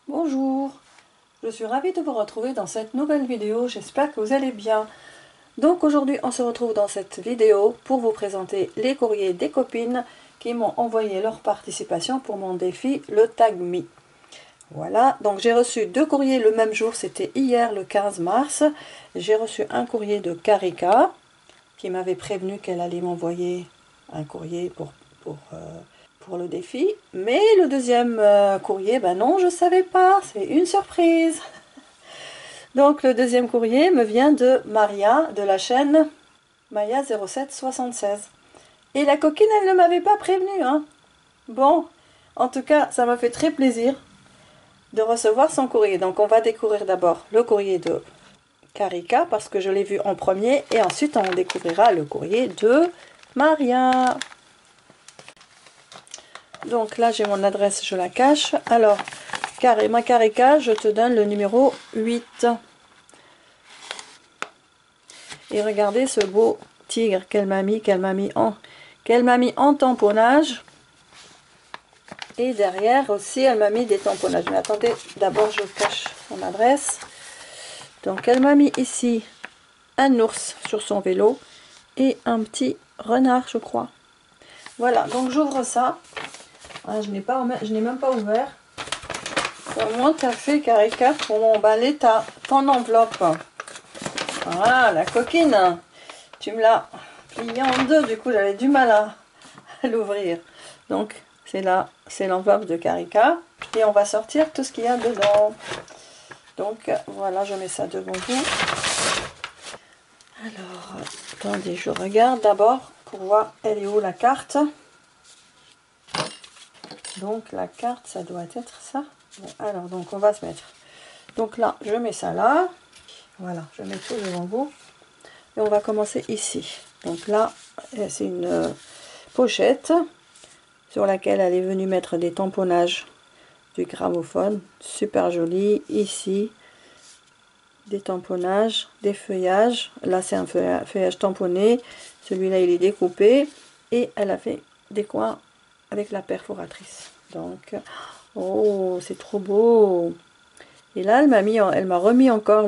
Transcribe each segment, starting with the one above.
Bonjour, je suis ravie de vous retrouver dans cette nouvelle vidéo, j'espère que vous allez bien. Donc aujourd'hui on se retrouve dans cette vidéo pour vous présenter les courriers des copines qui m'ont envoyé leur participation pour mon défi le Tag Me. Voilà, donc j'ai reçu deux courriers le même jour, c'était hier le 15 mars. J'ai reçu un courrier de Karika qui m'avait prévenu qu'elle allait m'envoyer un courrier pour le défi. Mais le deuxième courrier, ben non, je ne savais pas, c'est une surprise. Donc le deuxième courrier me vient de Maria de la chaîne Maya 0776. Et la coquine, elle ne m'avait pas prévenu, hein. Bon, en tout cas, ça m'a fait très plaisir de recevoir son courrier. Donc on va découvrir d'abord le courrier de Karika parce que je l'ai vu en premier et ensuite on découvrira le courrier de Maria. Donc là j'ai mon adresse, je la cache. Alors ma Karika, je te donne le numéro 8. Et regardez ce beau tigre qu'elle m'a mis en tamponnage. Et derrière aussi elle m'a mis des tamponnages. Mais attendez, d'abord je cache son adresse. Donc elle m'a mis ici un ours sur son vélo et un petit renard, je crois. Voilà, donc j'ouvre ça. Ah, je n'ai même pas ouvert. Comment t'as fait, Karika, pour m'emballer ton enveloppe? Ah, la coquine, tu me l'as pliée en deux, du coup j'avais du mal à l'ouvrir. Donc c'est là, c'est l'enveloppe de Karika. Et on va sortir tout ce qu'il y a dedans. Donc voilà, je mets ça devant vous. Alors, attendez, je regarde d'abord pour voir elle est où la carte. Donc la carte, ça doit être ça. Bon, alors, donc on va se mettre. Donc là, je mets ça là. Voilà, je mets tout devant vous. Et on va commencer ici. Donc là, c'est une pochette sur laquelle elle est venue mettre des tamponnages du gramophone. Super joli. Ici, des tamponnages, des feuillages. Là, c'est un feuillage tamponné. Celui-là, il est découpé. Et elle a fait des coins avec la perforatrice. Donc, oh, c'est trop beau. Et là, elle m'a remis encore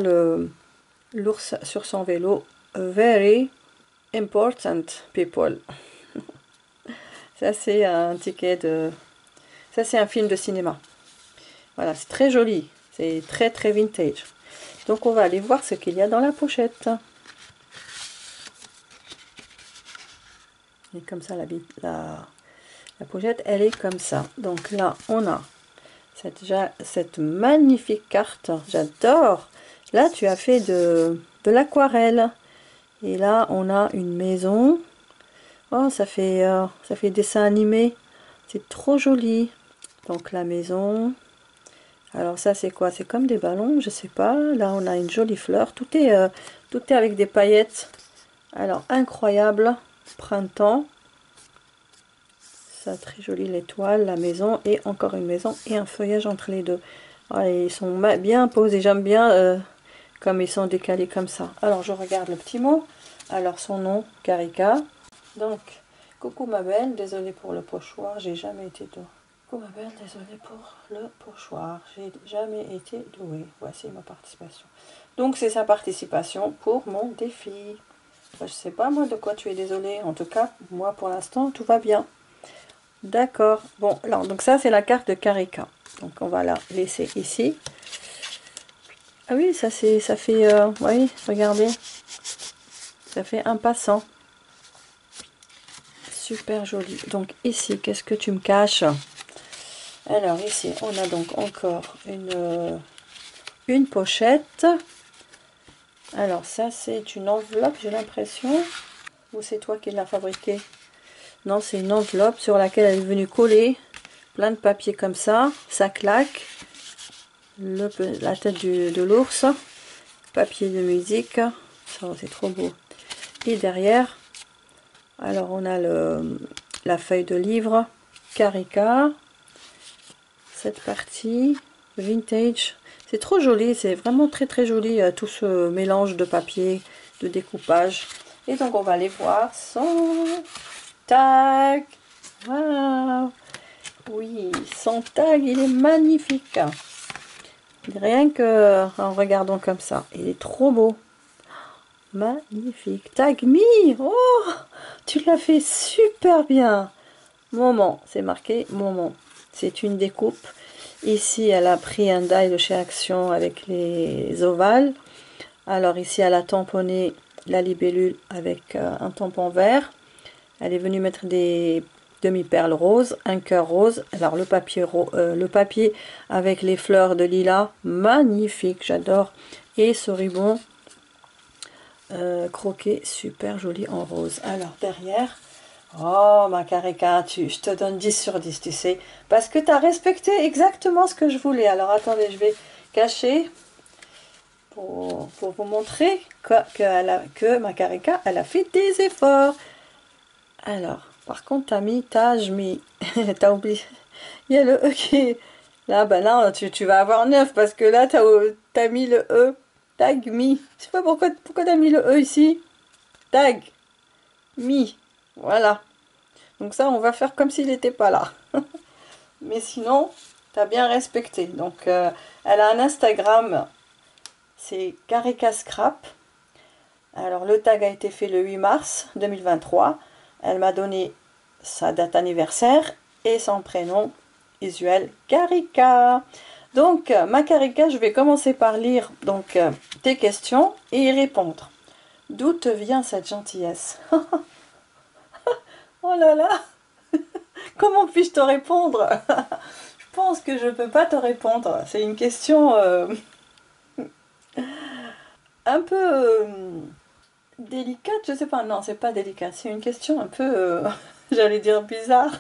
l'ours sur son vélo. Very important people. Ça, c'est un ticket de... Ça, c'est un film de cinéma. Voilà, c'est très joli. C'est très, très vintage. Donc, on va aller voir ce qu'il y a dans la pochette. Et comme ça, la pochette, elle est comme ça. Donc là, on a cette magnifique carte. J'adore. Là, tu as fait de l'aquarelle. Et là, on a une maison. Oh, ça fait dessin animé. C'est trop joli. Donc la maison. Alors ça, c'est quoi? C'est comme des ballons, je sais pas. Là, on a une jolie fleur. Tout est avec des paillettes. Alors, incroyable. Printemps. Ça, très joli, l'étoile, la maison et encore une maison et un feuillage entre les deux. Ah, ils sont bien posés. J'aime bien comme ils sont décalés comme ça. Alors, je regarde le petit mot. Alors, son nom, Karika. Donc, coucou ma belle, désolée pour le pochoir, j'ai jamais été douée. Coucou ma belle, désolée pour le pochoir, j'ai jamais été douée. Voici ma participation. Donc, c'est sa participation pour mon défi. Je sais pas moi de quoi tu es désolée. En tout cas, moi pour l'instant, tout va bien. D'accord. Bon, alors, donc ça, c'est la carte de Karika. Donc, on va la laisser ici. Ah oui, ça fait, oui, regardez. Ça fait un passant. Super joli. Donc ici, qu'est-ce que tu me caches? Alors ici, on a donc encore une pochette. Alors ça, c'est une enveloppe, j'ai l'impression. Ou c'est toi qui l'as fabriquée? Non, c'est une enveloppe sur laquelle elle est venue coller plein de papier comme ça. Ça claque. La tête de l'ours. Papier de musique. Ça, c'est trop beau. Et derrière, alors on a la feuille de livre. Karika. Cette partie vintage, c'est trop joli, c'est vraiment très très joli, tout ce mélange de papier, de découpage. Et donc on va aller voir son tag. Wow. Oui, son tag, il est magnifique. Rien que en regardant comme ça. Il est trop beau. Magnifique. Tag me. Oh, tu l'as fait super bien. Moment, c'est marqué moment. C'est une découpe. Ici, elle a pris un die de chez Action avec les ovales. Alors ici, elle a tamponné la libellule avec un tampon vert. Elle est venue mettre des demi-perles roses, un cœur rose. Alors le papier avec les fleurs de lilas, magnifique, j'adore. Et ce ruban croqué, super joli en rose. Alors derrière, oh ma Karika, je te donne 10 sur 10, tu sais, parce que tu as respecté exactement ce que je voulais. Alors attendez, je vais cacher pour vous montrer que ma Karika, elle a fait des efforts. Alors, par contre, t'as mis, t'as oublié, il y a le E qui est là, ben là, tu vas avoir 9 parce que là, t'as mis le E, tag me, je sais pas pourquoi t'as mis le E ici, tag me, voilà. Donc ça, on va faire comme s'il n'était pas là. Mais sinon, t'as bien respecté. Donc, elle a un Instagram, c'est Karika Scrap. Alors, le tag a été fait le 8 mars 2023. Elle m'a donné sa date anniversaire et son prénom usuel, Karika. Donc, ma Karika, je vais commencer par lire donc tes questions et y répondre. D'où te vient cette gentillesse? Oh là là, comment puis-je te répondre? Je pense que je ne peux pas te répondre. C'est une question un peu délicate, je sais pas. Non, c'est pas délicat. C'est une question un peu, j'allais dire bizarre.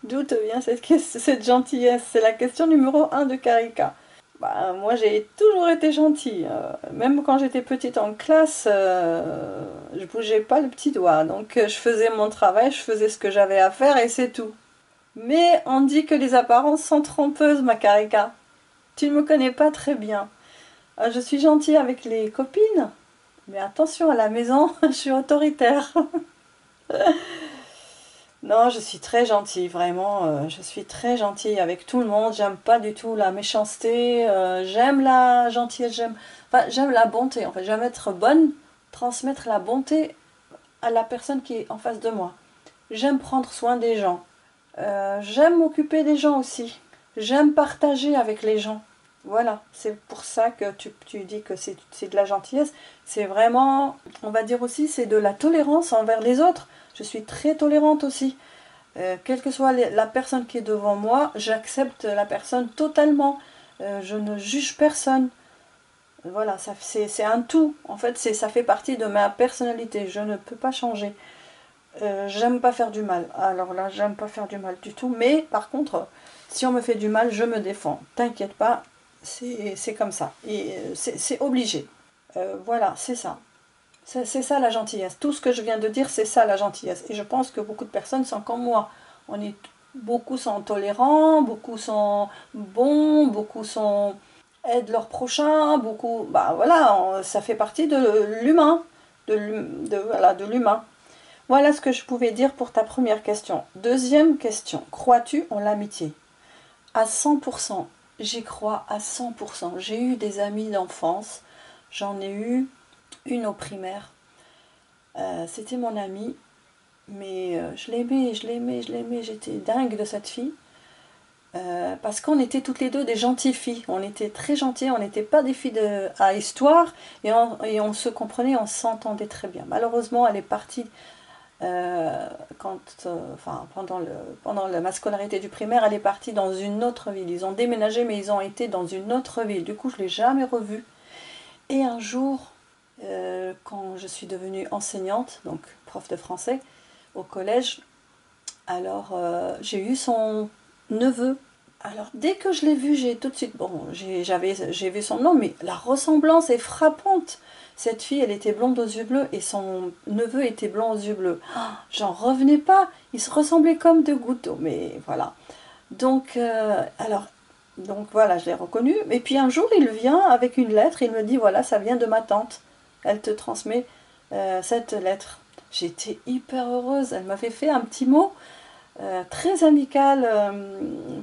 D'où te vient cette gentillesse? C'est la question numéro 1 de Karika. Bah, moi, j'ai toujours été gentille. Même quand j'étais petite en classe, je bougeais pas le petit doigt. Donc, je faisais mon travail, je faisais ce que j'avais à faire et c'est tout. Mais on dit que les apparences sont trompeuses, ma Karika. Tu ne me connais pas très bien. Je suis gentille avec les copines, mais attention, à la maison, je suis autoritaire. Non, je suis très gentille, vraiment. Je suis très gentille avec tout le monde. J'aime pas du tout la méchanceté. J'aime la gentillesse. J'aime la bonté. En fait, j'aime être bonne, transmettre la bonté à la personne qui est en face de moi. J'aime prendre soin des gens. J'aime m'occuper des gens aussi. J'aime partager avec les gens. Voilà, c'est pour ça que tu dis que c'est de la gentillesse. C'est vraiment, on va dire aussi, c'est de la tolérance envers les autres. Je suis très tolérante aussi. Quelle que soit la personne qui est devant moi, j'accepte la personne totalement. Je ne juge personne. Voilà, c'est un tout. En fait, ça fait partie de ma personnalité. Je ne peux pas changer. J'aime pas faire du mal. Alors là, j'aime pas faire du mal du tout. Mais par contre, si on me fait du mal, je me défends. T'inquiète pas, c'est comme ça. Et c'est obligé. Voilà, c'est ça. C'est ça la gentillesse. Tout ce que je viens de dire, c'est ça la gentillesse. Et je pense que beaucoup de personnes sont comme moi. Beaucoup sont tolérants, beaucoup sont bons, beaucoup sont aident leur prochain, beaucoup. Bah voilà, ça fait partie de l'humain, voilà, de l'humain. Voilà ce que je pouvais dire pour ta première question. Deuxième question, crois-tu en l'amitié? À 100%, j'y crois à 100%. J'ai eu des amis d'enfance, j'en ai eu une au primaire. C'était mon amie, mais je l'aimais, je l'aimais, je l'aimais, j'étais dingue de cette fille. Parce qu'on était toutes les deux des gentilles filles. On était très gentilles, on n'était pas des filles à histoire, et on se comprenait, on s'entendait très bien. Malheureusement, elle est partie pendant ma scolarité du primaire, elle est partie dans une autre ville. Ils ont déménagé, mais ils ont été dans une autre ville. Du coup, je ne l'ai jamais revue. Et un jour, quand je suis devenue enseignante, donc prof de français au collège, alors j'ai eu son neveu. Alors dès que je l'ai vu, j'ai tout de suite, bon, j'ai vu son nom, mais la ressemblance est frappante. Cette fille, elle était blonde aux yeux bleus et son neveu était blond aux yeux bleus. Ah, j'en revenais pas, ils se ressemblaient comme deux gouttes d'eau, mais voilà. Donc, donc voilà, je l'ai reconnu. Et puis un jour, il vient avec une lettre, il me dit, voilà, ça vient de ma tante. Elle te transmet cette lettre. J'étais hyper heureuse, elle m'avait fait un petit mot. très amical,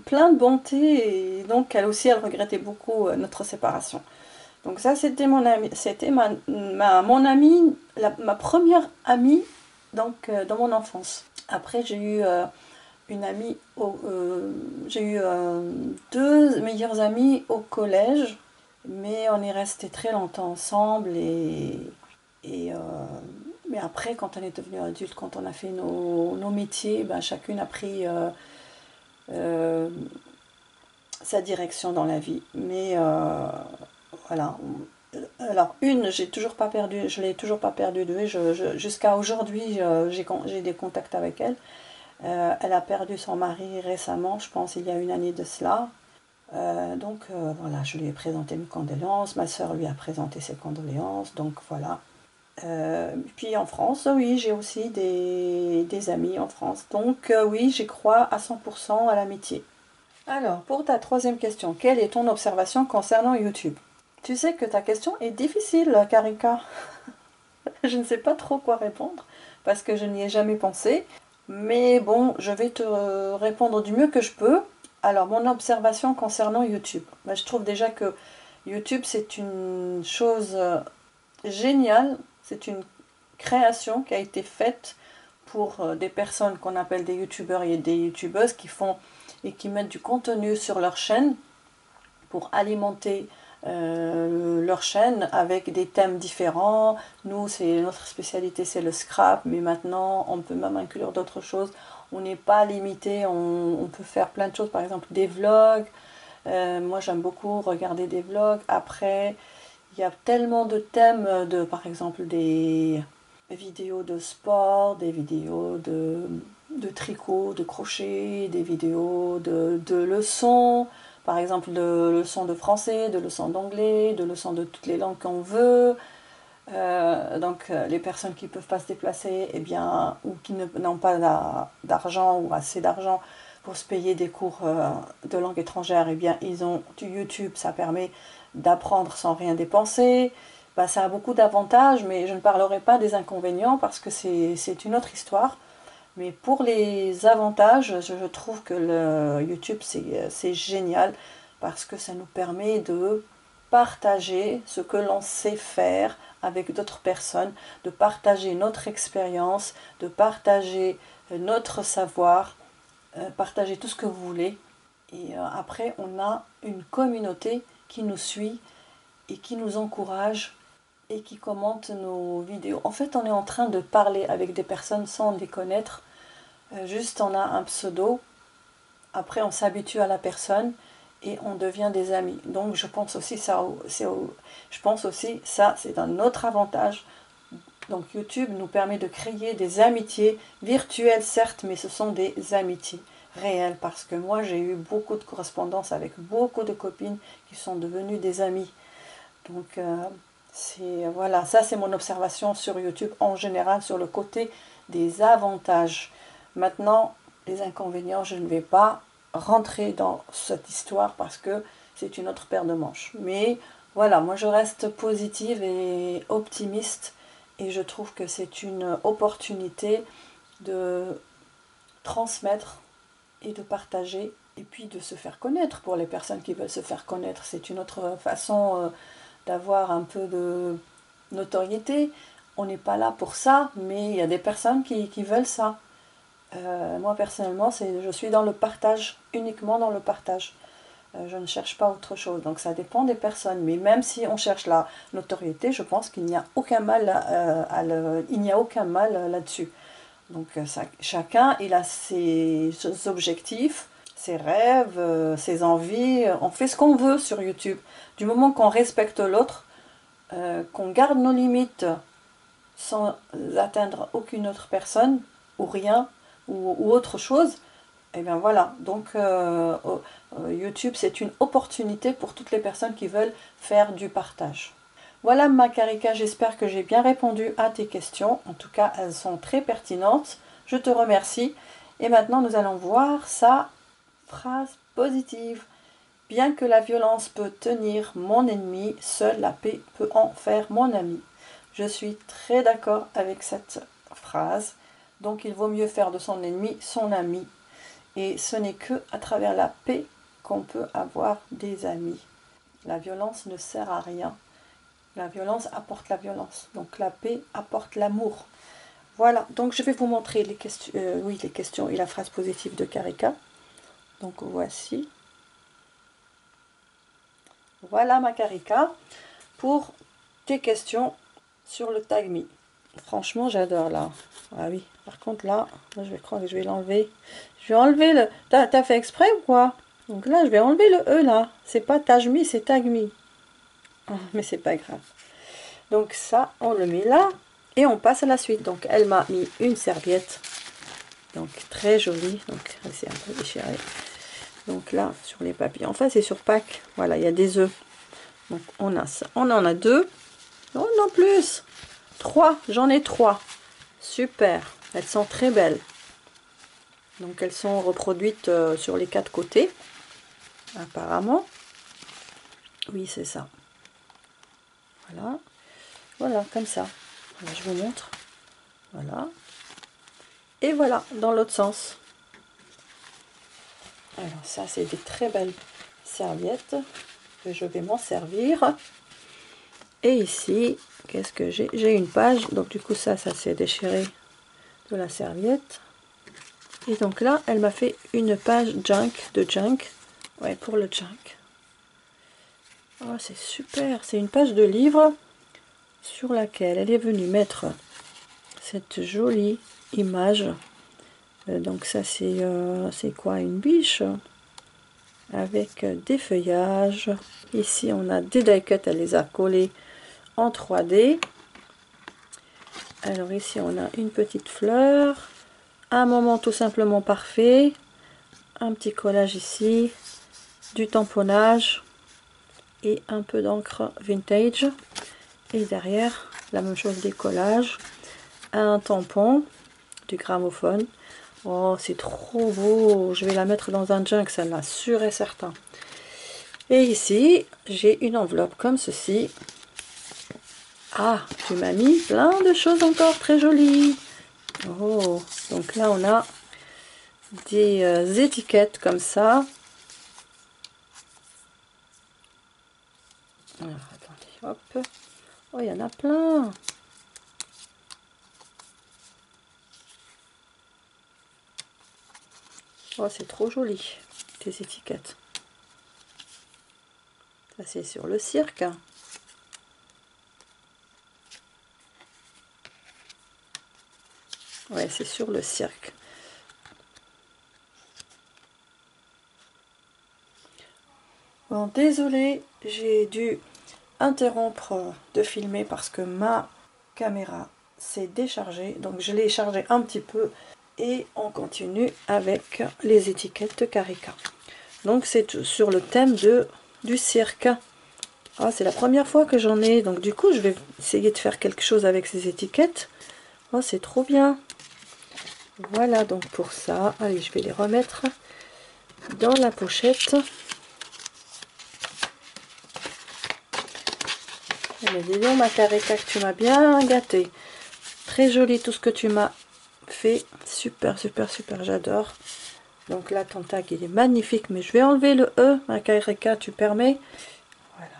plein de bonté, et donc elle aussi, elle regrettait beaucoup notre séparation. Donc ça, c'était mon ami, c'était mon amie, ma première amie, donc dans mon enfance. Après, j'ai eu une amie, j'ai eu deux meilleures amies au collège, mais on est resté très longtemps ensemble et mais après, quand on est devenu adulte, quand on a fait nos métiers, ben, chacune a pris euh, sa direction dans la vie. Mais voilà. Alors une, j'ai toujours pas perdu, je l'ai toujours pas perdu de vue. Jusqu'à aujourd'hui, j'ai des contacts avec elle. Elle a perdu son mari récemment, je pense il y a une année de cela. Voilà, je lui ai présenté mes condoléances, ma soeur lui a présenté ses condoléances, donc voilà. Puis en France, oui, j'ai aussi des amis en France, donc oui, j'y crois à 100% à l'amitié. Alors, pour ta troisième question, quelle est ton observation concernant YouTube? Tu sais que ta question est difficile, Karika. Je ne sais pas trop quoi répondre, parce que je n'y ai jamais pensé. Mais bon, je vais te répondre du mieux que je peux. Alors, mon observation concernant YouTube. Ben, je trouve déjà que YouTube, c'est une chose géniale. C'est une création qui a été faite pour des personnes qu'on appelle des youtubeurs et des youtubeuses qui font et qui mettent du contenu sur leur chaîne pour alimenter leur chaîne avec des thèmes différents. Nous, notre spécialité, c'est le scrap, mais maintenant, on peut même inclure d'autres choses. On n'est pas limité, on peut faire plein de choses, par exemple des vlogs. Moi, j'aime beaucoup regarder des vlogs. Après, il y a tellement de thèmes, par exemple des vidéos de sport, des vidéos de tricot, de crochet, des vidéos de leçons, par exemple de leçons de français, de leçons d'anglais, de leçons de toutes les langues qu'on veut. Les personnes qui ne peuvent pas se déplacer, eh bien, ou qui n'ont pas d'argent ou assez d'argent pour se payer des cours de langue étrangère, eh bien, ils ont du YouTube, ça permet d'apprendre sans rien dépenser. Bah, ça a beaucoup d'avantages, mais je ne parlerai pas des inconvénients parce que c'est une autre histoire. Mais pour les avantages, je trouve que le YouTube, c'est génial parce que ça nous permet de partager ce que l'on sait faire avec d'autres personnes, de partager notre expérience, de partager notre savoir, partager tout ce que vous voulez. Et après, on a une communauté qui nous suit et qui nous encourage et qui commente nos vidéos. En fait, on est en train de parler avec des personnes sans les connaître. Juste, on a un pseudo. Après, on s'habitue à la personne et on devient des amis. Donc, je pense aussi ça, c'est un autre avantage. Donc, YouTube nous permet de créer des amitiés virtuelles, certes, mais ce sont des amitiés réelles parce que moi, j'ai eu beaucoup de correspondances avec beaucoup de copines qui sont devenues des amies. Donc, voilà, ça c'est mon observation sur YouTube en général sur le côté des avantages. Maintenant, les inconvénients, je ne vais pas rentrer dans cette histoire parce que c'est une autre paire de manches. Mais voilà, moi je reste positive et optimiste et je trouve que c'est une opportunité de transmettre et de partager et puis de se faire connaître pour les personnes qui veulent se faire connaître. C'est une autre façon d'avoir un peu de notoriété. On n'est pas là pour ça, mais il y a des personnes qui veulent ça. Moi personnellement, je suis dans le partage, uniquement dans le partage. Je ne cherche pas autre chose. Donc ça dépend des personnes. Mais même si on cherche la notoriété, je pense qu'il n'y a aucun mal là-dessus. Donc chacun, il a ses objectifs, ses rêves, ses envies. On fait ce qu'on veut sur YouTube. Du moment qu'on respecte l'autre, qu'on garde nos limites sans atteindre aucune autre personne ou rien ou autre chose, et bien voilà. Donc YouTube, c'est une opportunité pour toutes les personnes qui veulent faire du partage. Voilà ma Karika, j'espère que j'ai bien répondu à tes questions. En tout cas, elles sont très pertinentes. Je te remercie. Et maintenant, nous allons voir sa phrase positive. Bien que la violence peut tenir mon ennemi, seule la paix peut en faire mon ami. Je suis très d'accord avec cette phrase. Donc il vaut mieux faire de son ennemi son ami. Et ce n'est que à travers la paix qu'on peut avoir des amis. La violence ne sert à rien. La violence apporte la violence. Donc la paix apporte l'amour. Voilà, donc je vais vous montrer les questions, les questions et la phrase positive de Karika. Donc voici. Voilà ma Karika pour tes questions sur le Tag Me. Franchement, j'adore là. Ah oui, par contre là, je crois que je vais l'enlever. Je vais enlever le... T'as fait exprès ou quoi? Donc là, je vais enlever le E là. C'est pas Tag Me, c'est Tag Me. Oh, mais c'est pas grave. Donc ça, on le met là. Et on passe à la suite. Donc elle m'a mis une serviette. Donc très jolie. Donc elle s'est un peu déchirée. Donc là, sur les papillons. Enfin, c'est sur Pâques. Voilà, il y a des œufs. Donc on a ça. On en a 2. Non, non plus. 3. J'en ai 3. Super. Elles sont très belles. Donc elles sont reproduites sur les 4 côtés. Apparemment. Oui, c'est ça. Voilà. Voilà, comme ça. Alors, je vous montre. Voilà. Et voilà, dans l'autre sens. Alors ça, c'est des très belles serviettes que je vais m'en servir. Et ici, qu'est-ce que j'ai? J'ai une page, donc du coup ça s'est déchiré de la serviette. Et donc là, elle m'a fait une page junk, de junk. Ouais, pour le junk. Oh, c'est super, c'est une page de livre sur laquelle elle est venue mettre cette jolie image. Donc ça c'est quoi? Une biche avec des feuillages. Ici on a des die cuts, elle les a collés en 3D. Alors ici on a une petite fleur, un moment tout simplement parfait, un petit collage ici, du tamponnage et un peu d'encre vintage. Et derrière la même chose, des collages, un tampon, du gramophone. Oh, c'est trop beau! Je vais la mettre dans un junk, celle-là, sûr et certain. Et ici, j'ai une enveloppe comme ceci. Ah, tu m'as mis plein de choses encore très jolies. Oh, donc là, on a des étiquettes comme ça. Alors, attendez, hop. Oh, il y en a plein. Oh, c'est trop joli, ces étiquettes. Ça, c'est sur le cirque. Ouais, c'est sur le cirque. Bon, désolé, j'ai dû interrompre de filmer parce que ma caméra s'est déchargée. Donc, je l'ai chargée un petit peu et on continue avec les étiquettes de Karika. Donc, c'est sur le thème du cirque. Ah, c'est la première fois que j'en ai. Donc, du coup, je vais essayer de faire quelque chose avec ces étiquettes. Oh, c'est trop bien. Voilà donc pour ça. Allez, je vais les remettre dans la pochette. Mais dis donc ma Karika, que tu m'as bien gâté. Très joli tout ce que tu m'as fait. Super, super, super, j'adore. Donc là, ton tag, il est magnifique. Mais je vais enlever le E, ma Karika, tu permets? Voilà.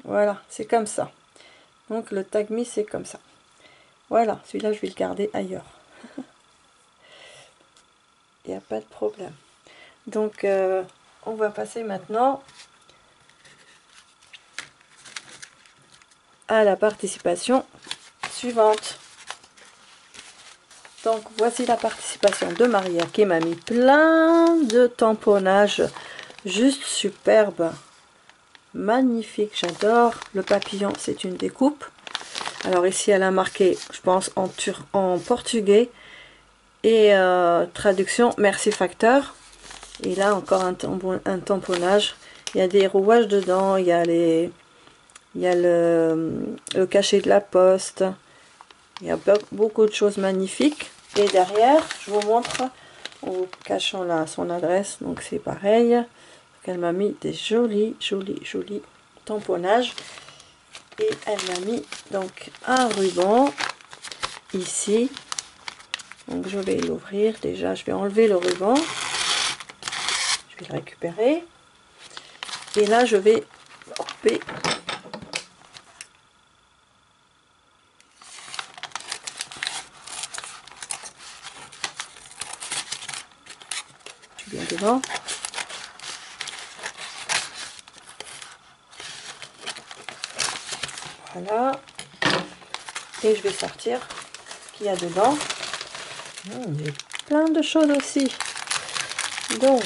Voilà, c'est comme ça. Donc le Tag Me, c'est comme ça. Voilà, celui-là, je vais le garder ailleurs. Il n'y a pas de problème. Donc, on va passer maintenant à la participation suivante. Donc, voici la participation de Maria qui m'a mis plein de tamponnages. Juste superbe. Magnifique, j'adore. Le papillon, c'est une découpe. Alors ici, elle a marqué, je pense, en portugais. Et traduction, merci facteur. Et là encore un tamponnage. Il y a des rouages dedans, il y a le cachet de la poste. Il y a beaucoup de choses magnifiques. Et derrière, je vous montre, en vous cachant là son adresse. Donc c'est pareil. Elle m'a mis des jolis tamponnages. Et elle m'a mis donc un ruban ici. Donc je vais l'ouvrir. Déjà, je vais enlever le ruban. Je vais le récupérer. Et là, je vais couper. Je suis bien devant. Voilà. Et je vais sortir ce qu'il y a dedans. Il y a plein de choses aussi. Donc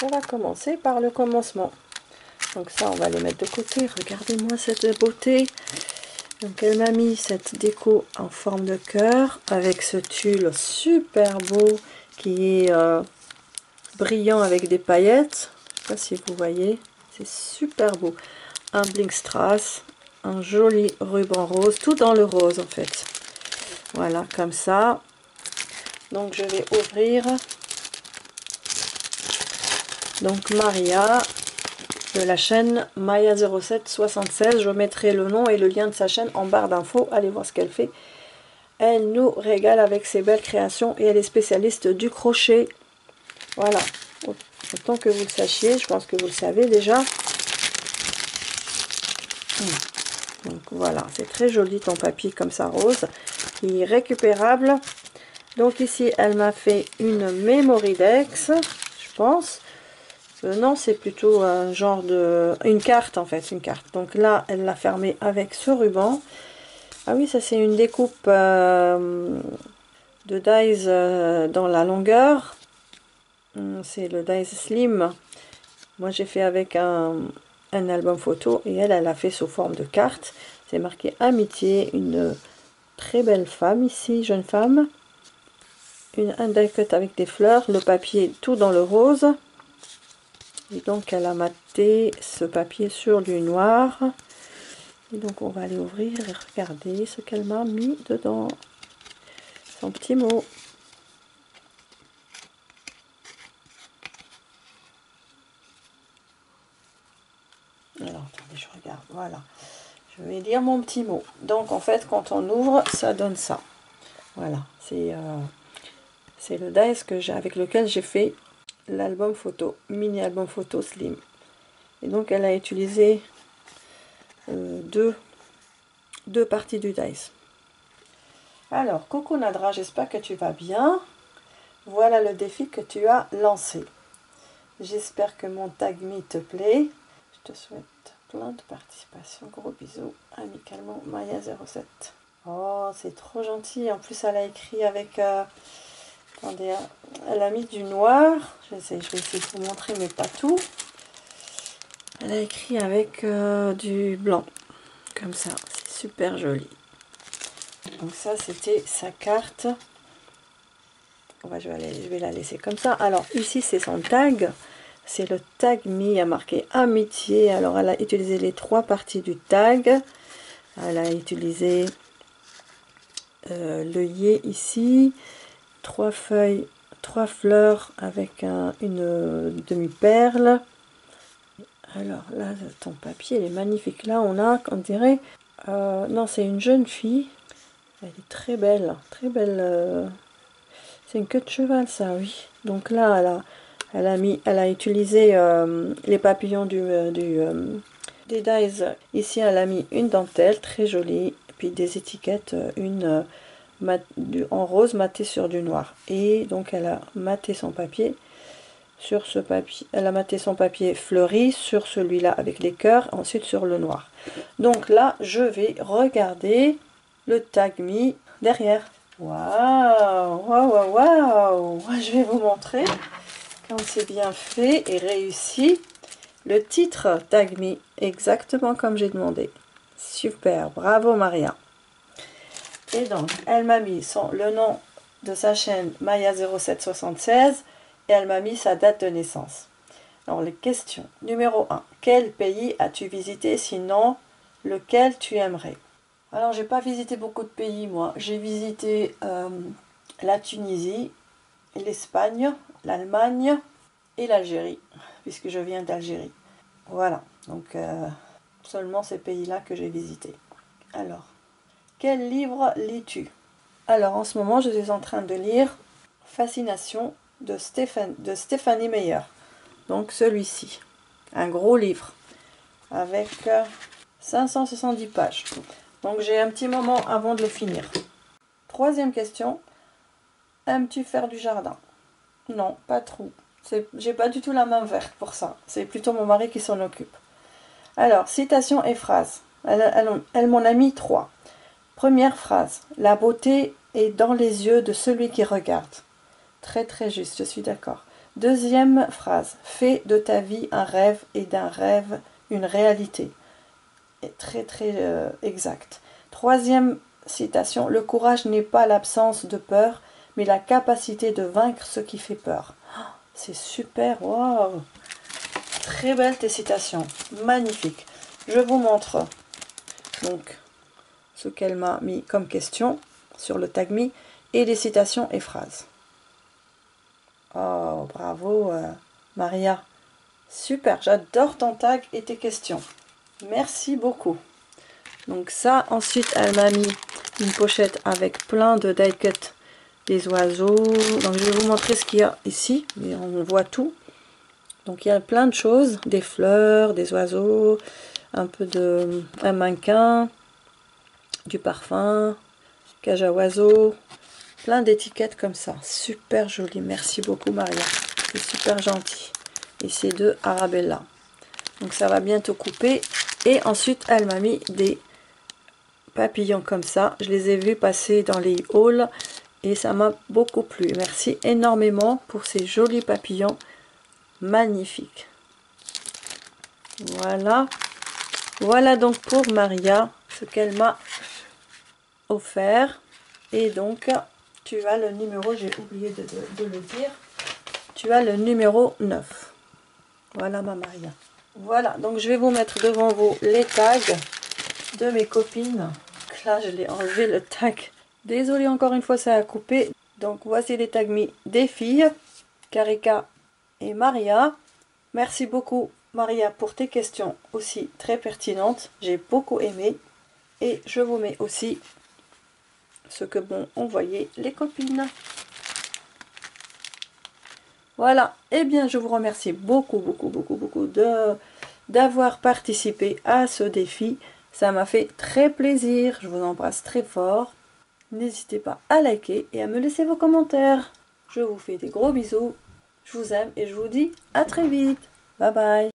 on va commencer par le commencement. Donc ça, on va les mettre de côté. Regardez-moi cette beauté. Donc elle m'a mis cette déco en forme de cœur avec ce tulle super beau qui est brillant avec des paillettes. Je sais pas si vous voyez. C'est super beau. Un bling strass, un joli ruban rose, tout dans le rose en fait. Voilà, comme ça. Donc je vais ouvrir. Donc Maria de la chaîne Maya 0776. Je mettrai le nom et le lien de sa chaîne en barre d'infos. Allez voir ce qu'elle fait. Elle nous régale avec ses belles créations et elle est spécialiste du crochet. Voilà. Autant que vous le sachiez, je pense que vous le savez déjà. Donc voilà, c'est très joli ton papier comme ça rose, qui est récupérable. Donc ici, elle m'a fait une Memoridex, je pense. Non, c'est plutôt un genre de... une carte en fait, une carte. Donc là, elle l'a fermée avec ce ruban. Ah oui, ça c'est une découpe de dies dans la longueur. C'est le dies slim. Moi j'ai fait avec un album photo et elle a fait sous forme de carte. C'est marqué amitié, une très belle femme ici, jeune femme. Un die cut avec des fleurs, le papier tout dans le rose. Et donc elle a maté ce papier sur du noir. Et donc on va aller ouvrir et regarder ce qu'elle m'a mis dedans. Son petit mot. Alors attendez, je regarde, voilà. Je vais lire mon petit mot. Donc en fait quand on ouvre, ça donne ça. Voilà, c'est le dies que avec lequel j'ai fait l'album photo, mini album photo slim. Et donc elle a utilisé deux parties du dies. Alors coucou Nadra, j'espère que tu vas bien. Voilà le défi que tu as lancé. J'espère que mon tag me te plaît. Je te souhaite plein de participation. Gros bisous. Amicalement Maya 07. Oh, c'est trop gentil. En plus, elle a écrit avec... attendez, elle a mis du noir. Je vais essayer de vous montrer, mais pas tout. Elle a écrit avec du blanc. Comme ça. C'est super joli. Donc ça, c'était sa carte. Je vais la laisser comme ça. Alors, ici, c'est son tag. C'est le tag me, il y a marqué amitié. Alors, elle a utilisé les trois parties du tag. Elle a utilisé l'œillet ici. 3 feuilles, 3 fleurs avec une demi-perle. Alors là, ton papier, il est magnifique. Là, on a, on dirait... non, c'est une jeune fille. Elle est très belle. Très belle... c'est une queue de cheval, ça, oui. Donc là, elle a utilisé les papillons des dies. Ici, elle a mis une dentelle très jolie, puis des étiquettes, une en rose maté sur du noir. Et donc, elle a maté son papier sur ce papier. Elle a maté son papier fleuri sur celui-là avec les cœurs, ensuite sur le noir. Donc là, je vais regarder le tag me derrière. Waouh, waouh, waouh, je vais vous montrer quand c'est bien fait et réussi. Le titre tag me, exactement comme j'ai demandé. Super, bravo Maria. Et donc, elle m'a mis le nom de sa chaîne Maya 0776 et elle m'a mis sa date de naissance. Alors, les questions. Numéro 1. Quel pays as-tu visité, sinon lequel tu aimerais? Alors, j'ai pas visité beaucoup de pays, moi. J'ai visité la Tunisie, l'Espagne, l'Allemagne et l'Algérie, puisque je viens d'Algérie. Voilà, donc seulement ces pays-là que j'ai visités. Alors, Quel livre lis-tu? Alors en ce moment je suis en train de lire Fascination de Stephanie Meyer. Donc celui-ci, un gros livre avec 570 pages. Donc j'ai un petit moment avant de le finir. Troisième question, aimes-tu faire du jardin? Non, pas trop. J'ai pas du tout la main verte pour ça. C'est plutôt mon mari qui s'en occupe. Alors, citation et phrase. Elle m'en a mis 3. Première phrase. La beauté est dans les yeux de celui qui regarde. Très très juste, je suis d'accord. Deuxième phrase. Fais de ta vie un rêve et d'un rêve une réalité. Et très très exact. Troisième citation. Le courage n'est pas l'absence de peur, mais la capacité de vaincre ce qui fait peur. Oh, c'est super, wow. Très belle tes citations, magnifique. Je vous montre donc ce qu'elle m'a mis comme question sur le tag me et les citations et phrases. Oh, bravo Maria. Super, j'adore ton tag et tes questions. Merci beaucoup. Donc ça, ensuite elle m'a mis une pochette avec plein de die cut des oiseaux. Donc je vais vous montrer ce qu'il y a ici, mais on voit tout. Donc il y a plein de choses, des fleurs, des oiseaux, un mannequin, du parfum, cage à oiseaux, plein d'étiquettes comme ça. Super joli, merci beaucoup Maria, c'est super gentil. Et c'est de Arabella. Donc ça va bientôt couper. Et ensuite elle m'a mis des papillons comme ça. Je les ai vus passer dans les hauls et ça m'a beaucoup plu. Merci énormément pour ces jolis papillons magnifiques. Voilà. Voilà donc pour Maria ce qu'elle m'a offert. Et donc tu as le numéro, j'ai oublié de le dire, tu as le numéro 9. Voilà ma Maria. Voilà, donc je vais vous mettre devant vous les tags de mes copines. Là je l'ai enlevé le tag. Désolée encore une fois, ça a coupé. Donc voici les tags mis des filles, Karika et Maria. Merci beaucoup Maria pour tes questions aussi très pertinentes. J'ai beaucoup aimé. Et je vous mets aussi ce que m'ont envoyé les copines. Voilà, et eh bien je vous remercie beaucoup d'avoir participé à ce défi. Ça m'a fait très plaisir, je vous embrasse très fort. N'hésitez pas à liker et à me laisser vos commentaires. Je vous fais des gros bisous, je vous aime et je vous dis à très vite. Bye bye.